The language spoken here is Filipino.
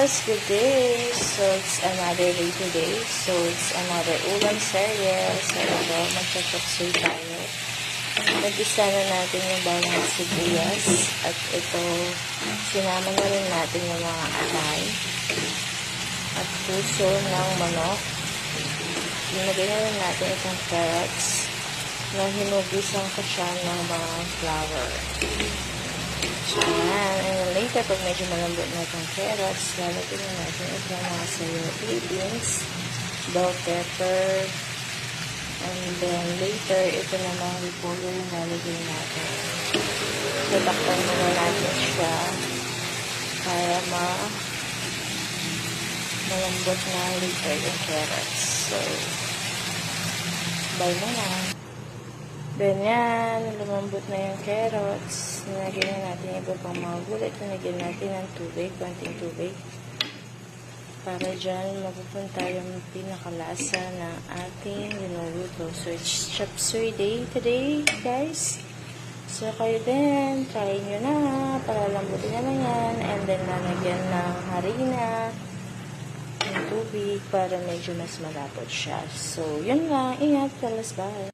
guys, good day. So, it's another day today. So, it's another ulam serye. So, ito, magcha-chopsuey tayo. Nag-isa na natin yung bawang sibuyas. At ito, sinama na rin natin yung mga atay. At puso ng manok. Nilagay na rin natin itong carrots na hinugisan ko siya ng mga flour. Ayan. And later, pag medyo malambot na itong carrots, lalagyan na natin ito mga sayote, beans, bell pepper, and then later, ito na mga repolyo yung lalagyan natin. Tatakpan muna natin siya para malambot na later yung carrots. So, bye na lang. Ganyan, lumambot na yung carrots. Nilagyan na natin iba pang mga gulay. Nilagyan natin ng tubig, konting tubig. Para dyan, mapupunta yung pinakalasa ng ating linuluto. So, it's chopsuey day today, guys. So, kayo din, try nyo na. Palalambutin na lang yan. And then, lalagyan ng harina, ng tubig, para medyo mas malapot siya. So, yun lang. Ingat. Talas, bye.